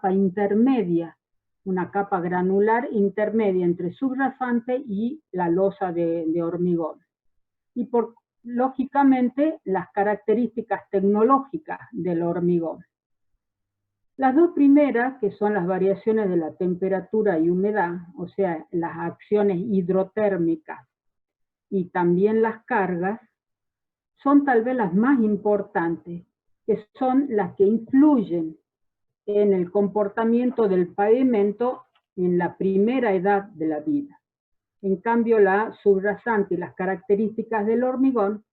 capa intermedia, una capa granular intermedia entre subrasante y la losa de hormigón. Y lógicamente, las características tecnológicas del hormigón. Las dos primeras, que son las variaciones de la temperatura y humedad, o sea, las acciones hidrotérmicas y también las cargas, son tal vez las más importantes, que son las que influyen en el comportamiento del pavimento en la primera edad de la vida. En cambio, la subrasante y las características del hormigón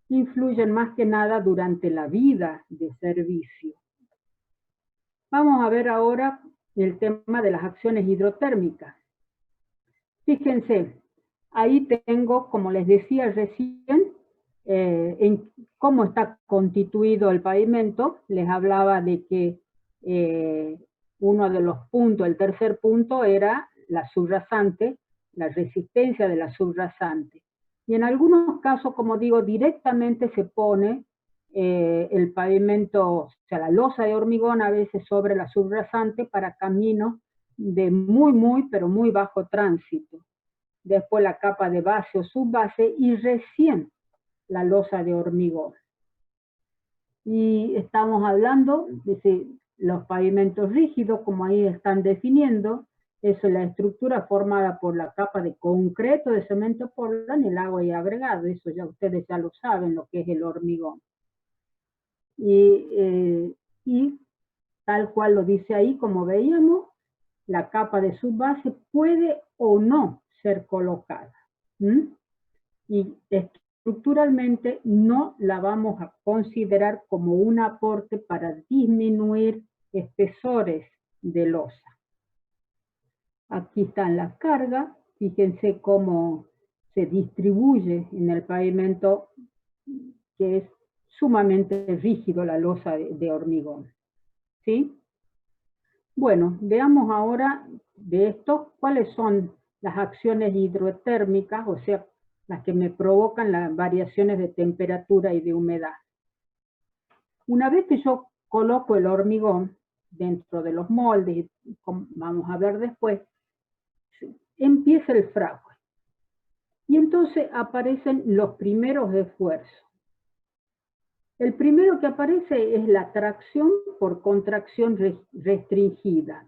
influyen más que nada durante la vida de servicio. Vamos a ver ahora el tema de las acciones hidrotérmicas. Fíjense, ahí tengo, como les decía recién, en cómo está constituido el pavimento. Les hablaba de que uno de los puntos, el tercer punto, era la subrasante, la resistencia de la subrasante. Y en algunos casos, como digo, directamente se pone el pavimento, o sea, la losa de hormigón a veces sobre la subrasante para caminos de pero muy bajo tránsito. Después la capa de base o subbase y recién la losa de hormigón. Y estamos hablando de los pavimentos rígidos, como ahí están definiendo. Eso es la estructura formada por la capa de concreto de cemento Portland, el agua y agregado. Eso ya ustedes ya lo saben, lo que es el hormigón. Y tal cual lo dice ahí, como veíamos, la capa de subbase puede o no ser colocada. Y estructuralmente no la vamos a considerar como un aporte para disminuir espesores de losa. Aquí están las cargas. Fíjense cómo se distribuye en el pavimento, que es sumamente rígido la losa de hormigón. ¿Sí? Bueno, veamos ahora de esto cuáles son las acciones hidrotérmicas, o sea, las que me provocan las variaciones de temperatura y de humedad. Una vez que yo coloco el hormigón dentro de los moldes, como vamos a ver después, empieza el fragüe. Y entonces aparecen los primeros esfuerzos. El primero que aparece es la tracción por contracción restringida.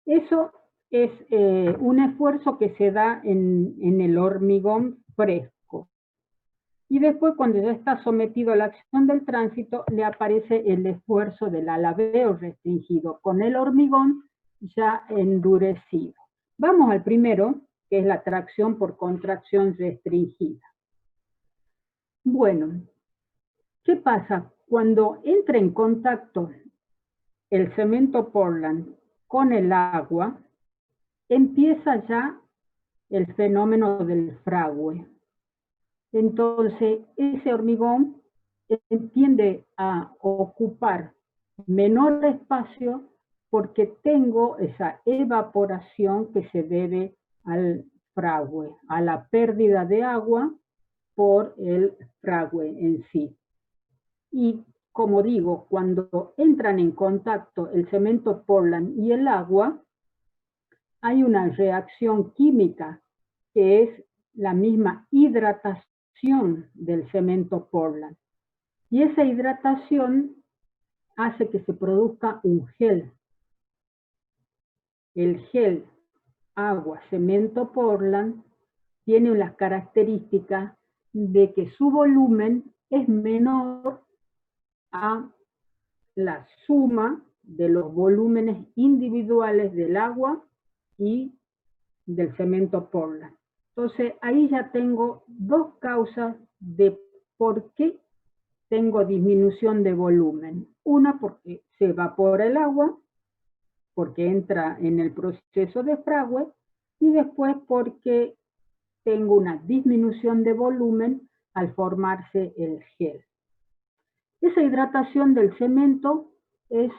Eso es un esfuerzo que se da en el hormigón fresco. Y después, cuando ya está sometido a la acción del tránsito, le aparece el esfuerzo del alabeo restringido, con el hormigón ya endurecido. Vamos al primero, que es la tracción por contracción restringida. Bueno, ¿qué pasa? Cuando entra en contacto el cemento Portland con el agua, empieza ya el fenómeno del fragüe. Entonces, ese hormigón tiende a ocupar menor espacio porque tengo esa evaporación que se debe al fragüe, a la pérdida de agua por el fragüe en sí. Y como digo, cuando entran en contacto el cemento Portland y el agua, hay una reacción química que es la misma hidratación del cemento Portland. Y esa hidratación hace que se produzca un gel. El gel, agua, cemento Portland, tiene las características de que su volumen es menor a la suma de los volúmenes individuales del agua y del cemento Portland. Entonces, ahí ya tengo dos causas de por qué tengo disminución de volumen. Una, porque se evapora el agua, porque entra en el proceso de fragüe, y después porque tengo una disminución de volumen al formarse el gel. Esa hidratación del cemento es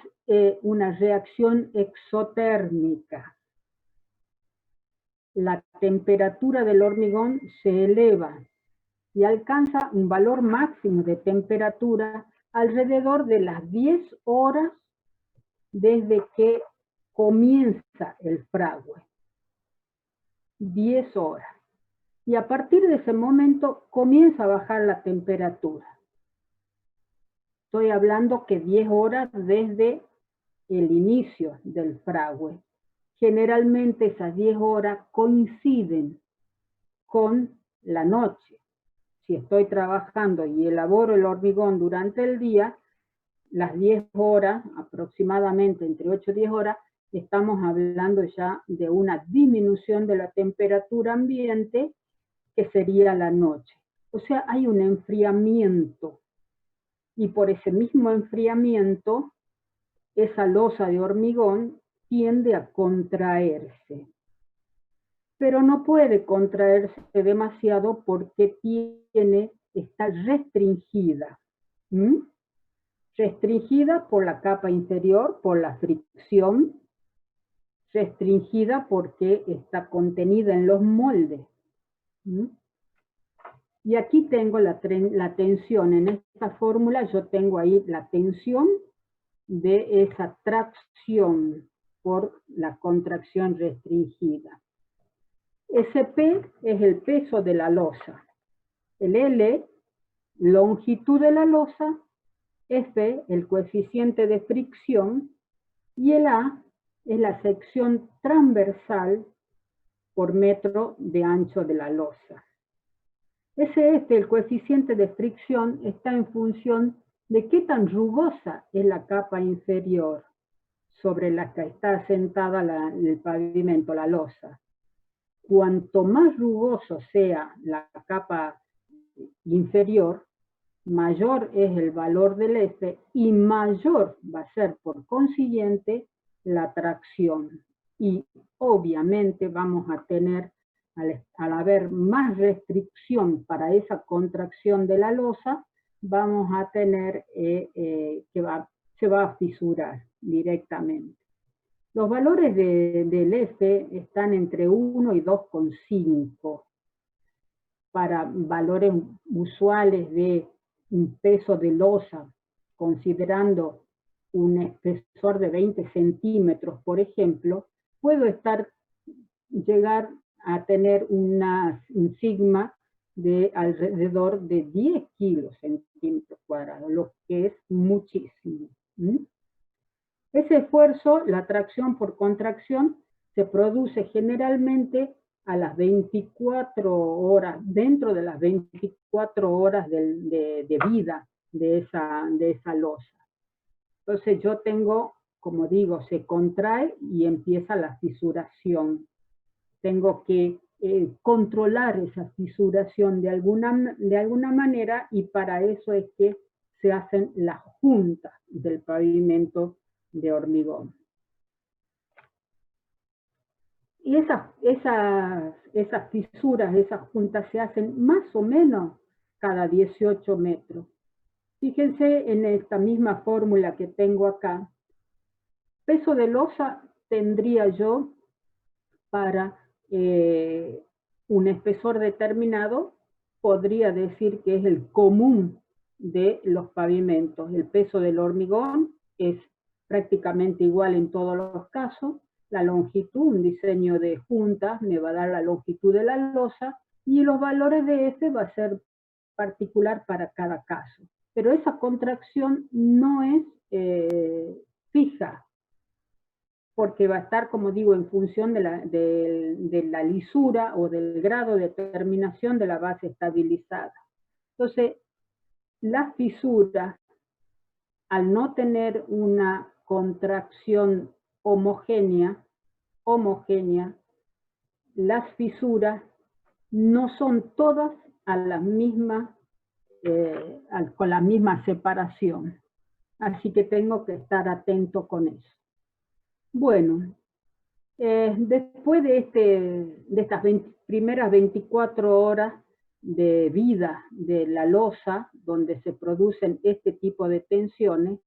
una reacción exotérmica. La temperatura del hormigón se eleva y alcanza un valor máximo de temperatura alrededor de las 10 horas desde que comienza el fragüe. 10 horas. Y a partir de ese momento comienza a bajar la temperatura. Estoy hablando que 10 horas desde el inicio del fragüe. Generalmente esas 10 horas coinciden con la noche. Si estoy trabajando y elaboro el hormigón durante el día, las 10 horas, aproximadamente entre 8 y 10 horas, estamos hablando ya de una disminución de la temperatura ambiente, que sería la noche. O sea, hay un enfriamiento. Y por ese mismo enfriamiento, esa losa de hormigón tiende a contraerse. Pero no puede contraerse demasiado porque está restringida. Restringida por la capa inferior, por la fricción, restringida porque está contenida en los moldes. Y aquí tengo la tensión. En esta fórmula yo tengo ahí la tensión de esa tracción por la contracción restringida. SP es el peso de la losa. El L, longitud de la losa. F, el coeficiente de fricción. Y el A es la sección transversal por metro de ancho de la losa. Ese el coeficiente de fricción, está en función de qué tan rugosa es la capa inferior sobre la que está asentada el pavimento, la losa. Cuanto más rugoso sea la capa inferior, mayor es el valor del F y mayor va a ser por consiguiente la tracción. Y obviamente vamos a tener, al haber más restricción para esa contracción de la losa, vamos a tener se va a fisurar directamente. Los valores del F están entre 1 y 2,5 para valores usuales de un peso de losa, considerando un espesor de 20 centímetros, por ejemplo, puedo llegar a tener un sigma de alrededor de 10 kilos centímetros cuadrados, lo que es muchísimo. Ese esfuerzo, la tracción por contracción, se produce generalmente a las 24 horas, dentro de las 24 horas de vida de esa losa. Entonces yo tengo, como digo, se contrae y empieza la fisuración. Tengo que controlar esa fisuración de alguna manera, y para eso es que se hacen las juntas del pavimento de hormigón. Y esas fisuras, esas juntas se hacen más o menos cada 18 metros. Fíjense en esta misma fórmula que tengo acá. Peso de losa tendría yo para un espesor determinado, podría decir que es el común de los pavimentos. El peso del hormigón es prácticamente igual en todos los casos. La longitud, un diseño de juntas me va a dar la longitud de la losa, y los valores de F va a ser particular para cada caso. Pero esa contracción no es fija, porque va a estar, como digo, en función de la lisura o del grado de terminación de la base estabilizada. Entonces, las fisuras, al no tener una contracción homogénea, las fisuras no son todas a la misma, con la misma separación. Así que tengo que estar atento con eso. Bueno, después de estas primeras 24 horas de vida de la losa, donde se producen este tipo de tensiones,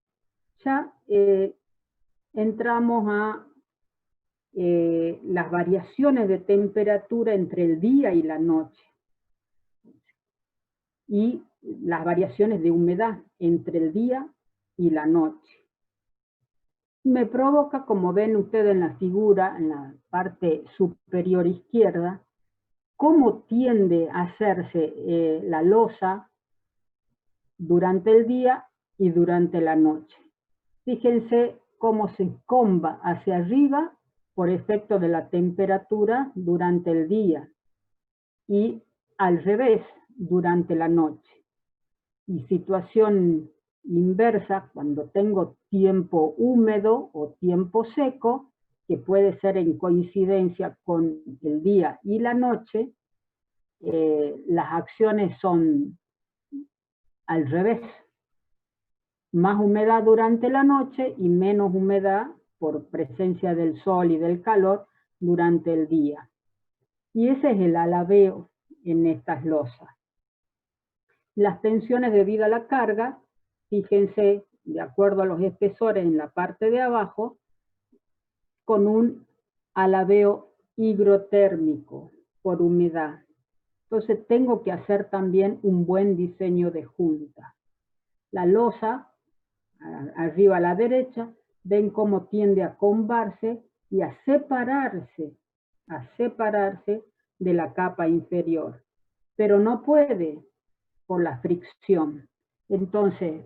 ya entramos a las variaciones de temperatura entre el día y la noche, y las variaciones de humedad entre el día y la noche. me provoca, como ven ustedes en la figura, en la parte superior izquierda, cómo tiende a hacerse la losa durante el día y durante la noche. Fíjense cómo se comba hacia arriba por efecto de la temperatura durante el día y al revés durante la noche. Y situación inversa, cuando tengo tiempo húmedo o tiempo seco, que puede ser en coincidencia con el día y la noche, las acciones son al revés. Más humedad durante la noche y menos humedad por presencia del sol y del calor durante el día. Y ese es el alabeo en estas losas. Las tensiones debido a la carga, fíjense, de acuerdo a los espesores en la parte de abajo, con un alabeo higrotérmico por humedad. Entonces tengo que hacer también un buen diseño de junta. La losa, arriba a la derecha, ven cómo tiende a combarse y a separarse de la capa inferior. Pero no puede por la fricción. Entonces,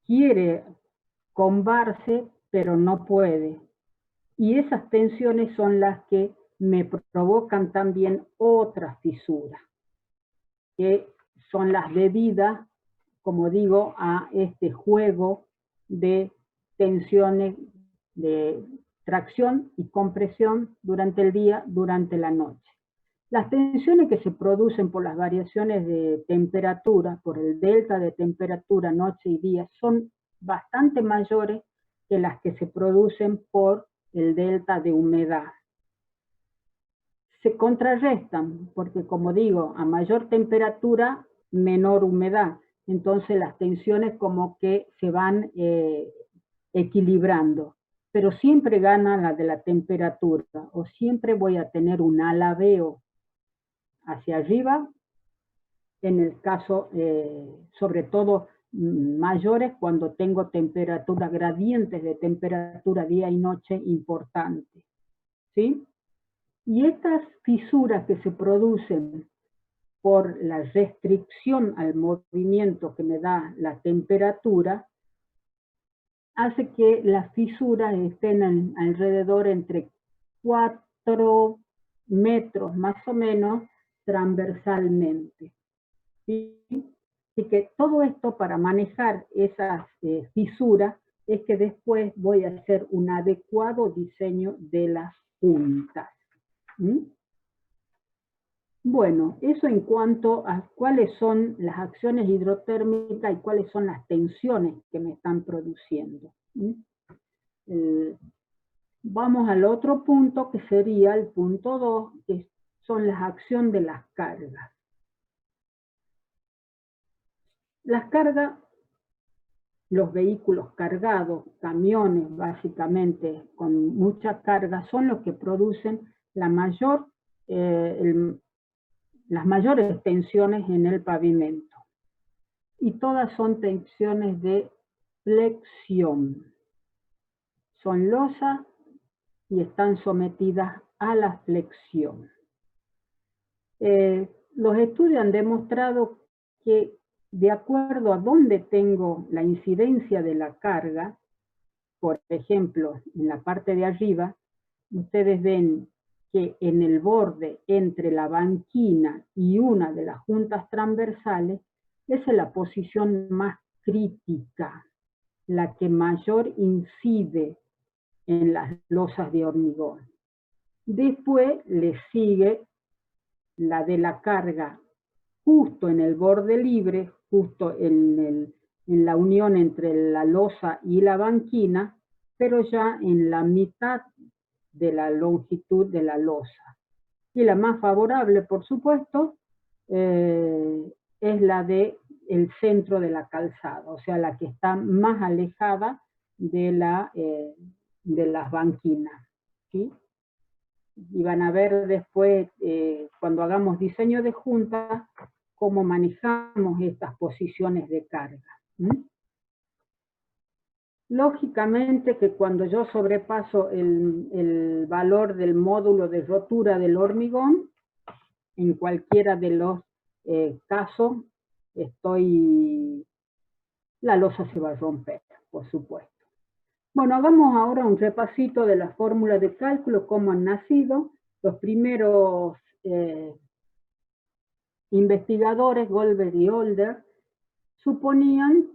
quiere combarse, pero no puede. Y esas tensiones son las que me provocan también otras fisuras, que son las debidas, como digo, a este juego de tensiones de tracción y compresión durante el día, durante la noche. Las tensiones que se producen por las variaciones de temperatura, por el delta de temperatura noche y día, son bastante mayores que las que se producen por el delta de humedad. Se contrarrestan, porque como digo, a mayor temperatura, menor humedad. Entonces las tensiones como que se van equilibrando. Pero siempre gana la de la temperatura, o siempre voy a tener un alabeo hacia arriba, en el caso, sobre todo, mayores cuando tengo temperatura, gradientes de temperatura día y noche importantes. ¿Sí? Y estas fisuras que se producen por la restricción al movimiento que me da la temperatura, hace que las fisuras estén alrededor entre 4 metros más o menos transversalmente. ¿Sí? Así que todo esto para manejar esas fisuras es que después voy a hacer un adecuado diseño de las juntas. ¿Mm? Bueno, eso en cuanto a cuáles son las acciones hidrotérmicas y cuáles son las tensiones que me están produciendo. Vamos al otro punto que sería el punto 2, que son las acciones de las cargas. Las cargas, los vehículos cargados, camiones básicamente con mucha carga, son los que producen las mayores tensiones en el pavimento. Y todas son tensiones de flexión. Son losas y están sometidas a la flexión. Los estudios han demostrado que de acuerdo a dónde tengo la incidencia de la carga, por ejemplo, en la parte de arriba, ustedes ven que en el borde entre la banquina y una de las juntas transversales, esa es la posición más crítica, la que mayor incide en las losas de hormigón. Después le sigue la de la carga justo en el borde libre, justo en la unión entre la losa y la banquina, pero ya en la mitad de la longitud de la losa. Y la más favorable, por supuesto, es la de el centro de la calzada, o sea, la que está más alejada de las banquinas. ¿Sí? Y van a ver después, cuando hagamos diseño de junta, cómo manejamos estas posiciones de carga. ¿Mm? Lógicamente que cuando yo sobrepaso el valor del módulo de rotura del hormigón, en cualquiera de los casos, la losa se va a romper, por supuesto. Bueno, hagamos ahora un repasito de las fórmulas de cálculo, cómo han nacido. Los primeros investigadores, Goldberg y Older, suponían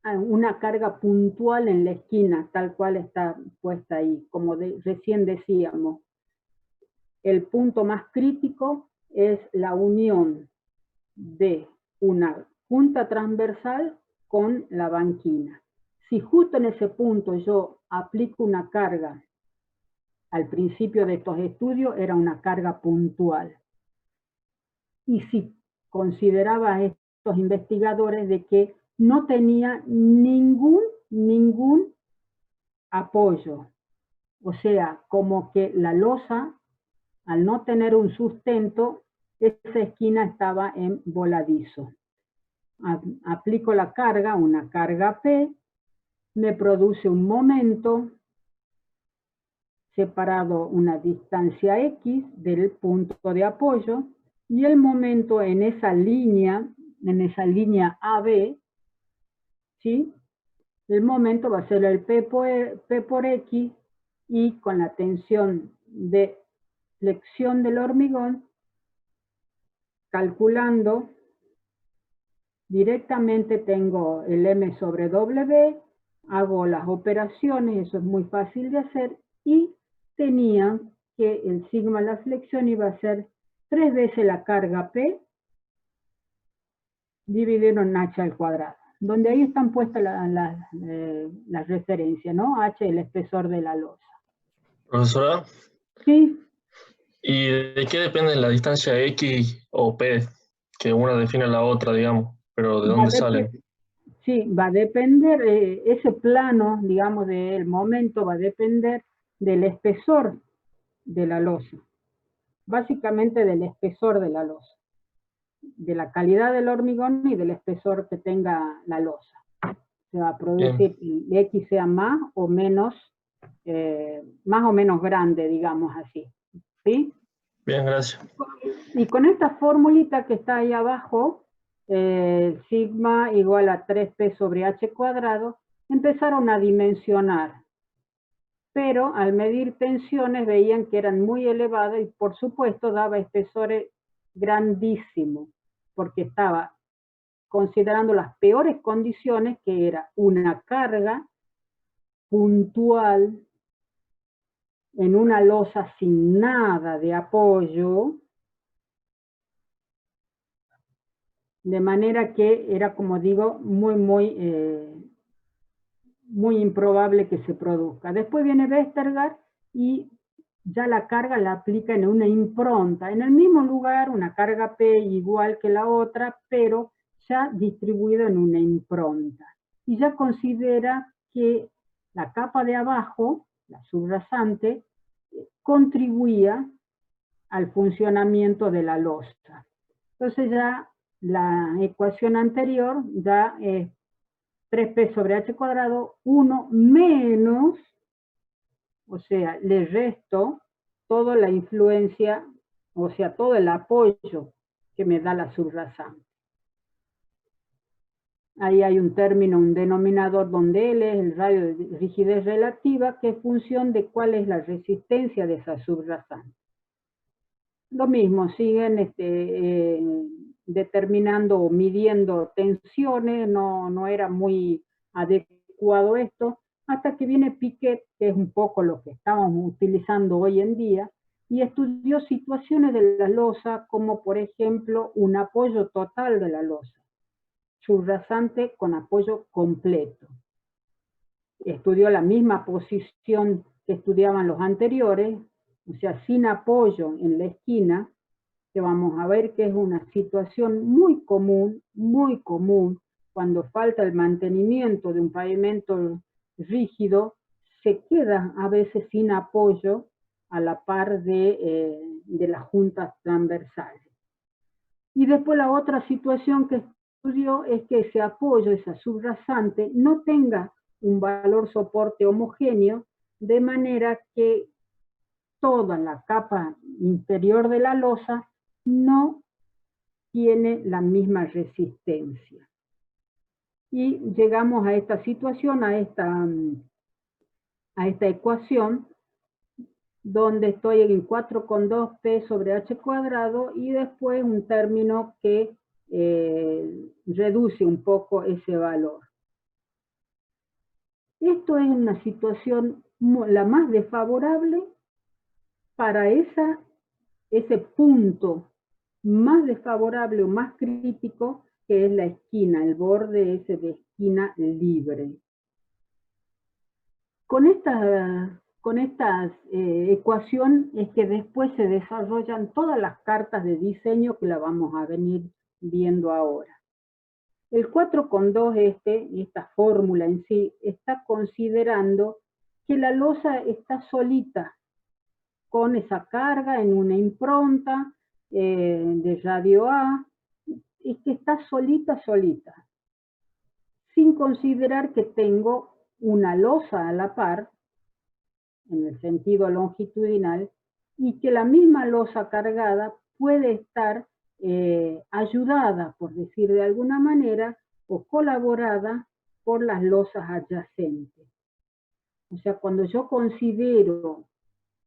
una carga puntual en la esquina, tal cual está puesta ahí. Como recién decíamos, el punto más crítico es la unión de una junta transversal con la banquina. Si justo en ese punto yo aplico una carga, al principio de estos estudios era una carga puntual. Y si consideraba a estos investigadores de que no tenía ningún apoyo. O sea, como que la losa, al no tener un sustento, esa esquina estaba en voladizo. Aplico la carga, una carga P, me produce un momento separado una distancia X del punto de apoyo, y el momento en esa línea AB, ¿sí? El momento va a ser el P por X, y con la tensión de flexión del hormigón, calculando directamente tengo el M sobre W, hago las operaciones, eso es muy fácil de hacer, y tenía que el sigma de la flexión iba a ser 3 veces la carga P dividido en H al cuadrado, donde ahí están puestas las referencias, ¿no? H, el espesor de la losa. Profesora, Sí. ¿y de qué depende la distancia X o P? Que una define a la otra, digamos, pero ¿de dónde salen? Sí, va a depender, ese plano, digamos, del momento va a depender del espesor de la losa. Básicamente del espesor de la losa, de la calidad del hormigón y del espesor que tenga la losa. Se va a producir que X sea más o menos grande, digamos así. ¿Sí? Bien, gracias. Y con esta formulita que está ahí abajo, sigma igual a 3P sobre H cuadrado, empezaron a dimensionar. Pero al medir tensiones veían que eran muy elevadas y por supuesto daba espesores grandísimos, porque estaba considerando las peores condiciones, que era una carga puntual en una losa sin nada de apoyo, de manera que era, como digo, muy improbable que se produzca. Después viene Westergaard y ya la carga la aplica en una impronta, en el mismo lugar, una carga P igual que la otra, pero ya distribuida en una impronta. Y ya considera que la capa de abajo, la subrasante, contribuía al funcionamiento de la losa. Entonces ya la ecuación anterior ya es 3P sobre H cuadrado, 1 menos, o sea, le resto toda la influencia, o sea, todo el apoyo que me da la subrasante. Ahí hay un término, un denominador donde L es el radio de rigidez relativa, que es función de cuál es la resistencia de esa subrasante. Lo mismo, siguen determinando o midiendo tensiones, no era muy adecuado esto, hasta que viene Piquet, que es un poco lo que estamos utilizando hoy en día, y estudió situaciones de la losa, como por ejemplo un apoyo total de la losa, subrasante con apoyo completo. Estudió la misma posición que estudiaban los anteriores, o sea, sin apoyo en la esquina, que vamos a ver que es una situación muy común, cuando falta el mantenimiento de un pavimento rígido, se queda a veces sin apoyo a la par de las juntas transversales. Y después la otra situación que estudió es que ese apoyo, esa subrasante, no tenga un valor soporte homogéneo, de manera que toda la capa inferior de la losa no tiene la misma resistencia. Y llegamos a esta situación, a esta ecuación, donde estoy en 4,2P sobre H cuadrado y después un término que reduce un poco ese valor. Esto es una situación la más desfavorable para ese punto más desfavorable o más crítico, que es la esquina, el borde ese de esquina libre. Con esta ecuación es que después se desarrollan todas las cartas de diseño que la vamos a venir viendo ahora. El 4,2 esta fórmula en sí, está considerando que la losa está solita, con esa carga en una impronta de radio A, y que está solita, sin considerar que tengo una losa a la par, en el sentido longitudinal, y que la misma losa cargada puede estar ayudada, por decir de alguna manera, o colaborada por las losas adyacentes. O sea, cuando yo considero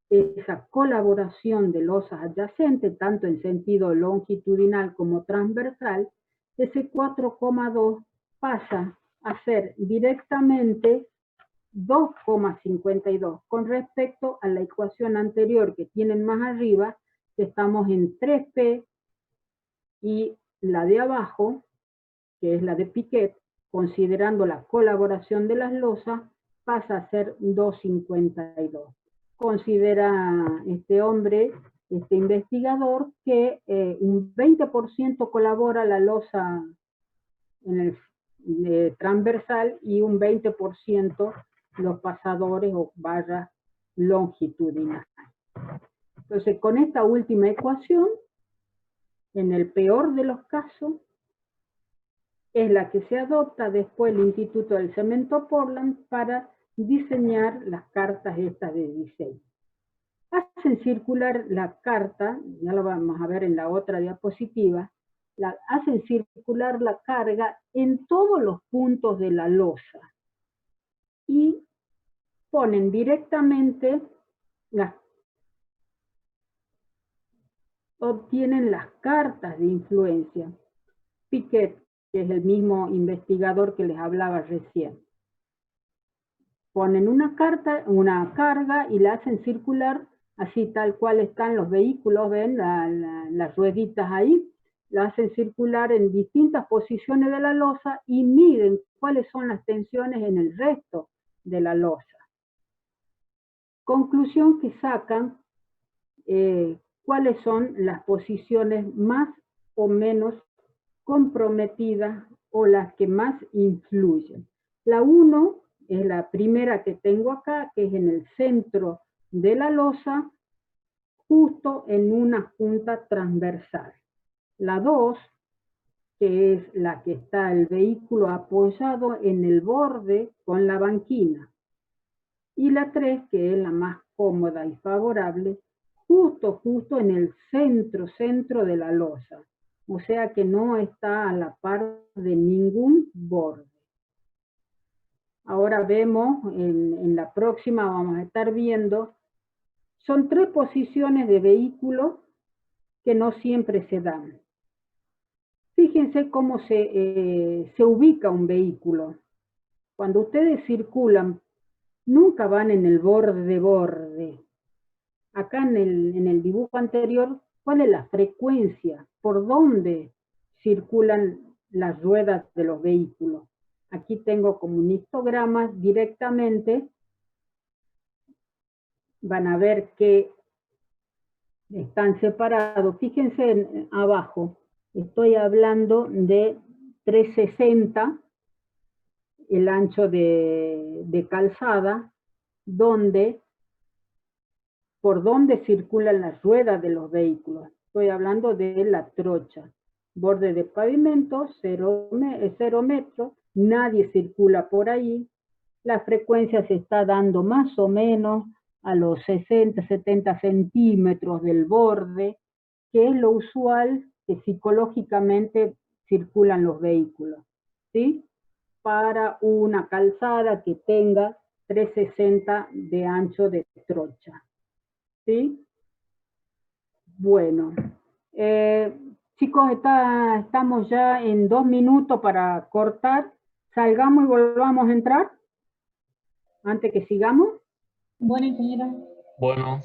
esa colaboración de losas adyacentes, tanto en sentido longitudinal como transversal, ese 4,2 pasa a ser directamente 2,52 con respecto a la ecuación anterior que tienen más arriba, que estamos en 3P, y la de abajo, que es la de Piquet, considerando la colaboración de las losas, pasa a ser 2,52. Considera este hombre, este investigador, que un 20% colabora la losa en el transversal y un 20% los pasadores o barras longitudinales. Entonces, con esta última ecuación, en el peor de los casos, es la que se adopta después el Instituto del Cemento Portland para diseñar las cartas estas de diseño. Hacen circular la carta, ya lo vamos a ver en la otra diapositiva, hacen circular la carga en todos los puntos de la losa y ponen directamente, obtienen las cartas de influencia. Piquet, que es el mismo investigador que les hablaba recién. Ponen una carga y la hacen circular así tal cual están los vehículos, ven las rueditas ahí, la hacen circular en distintas posiciones de la losa y miden cuáles son las tensiones en el resto de la losa. Conclusión que sacan, cuáles son las posiciones más o menos comprometidas o las que más influyen. La 1 es la primera que tengo acá, que es en el centro de la losa, justo en una junta transversal. La 2, que es la que está el vehículo apoyado en el borde con la banquina. Y la 3, que es la más cómoda y favorable, justo en el centro de la losa. O sea que no está a la par de ningún borde. Ahora vemos, en la próxima vamos a estar viendo, son 3 posiciones de vehículo que no siempre se dan. Fíjense cómo se ubica un vehículo. Cuando ustedes circulan, nunca van en el borde. Acá en el dibujo anterior, ¿cuál es la frecuencia? ¿Por dónde circulan las ruedas de los vehículos? Aquí tengo como un histograma directamente. Van a ver que están separados. Fíjense abajo, estoy hablando de 360, el ancho de calzada, por donde circulan las ruedas de los vehículos. Estoy hablando de la trocha. Borde de pavimento, 0 metros, nadie circula por ahí. La frecuencia se está dando más o menos a los 60, 70 centímetros del borde, que es lo usual que psicológicamente circulan los vehículos, ¿sí? Para una calzada que tenga 360 de ancho de trocha, ¿sí? Bueno, chicos, estamos ya en 2 minutos para cortar. Salgamos y volvamos a entrar antes que sigamos. Bueno, ingeniero. Bueno.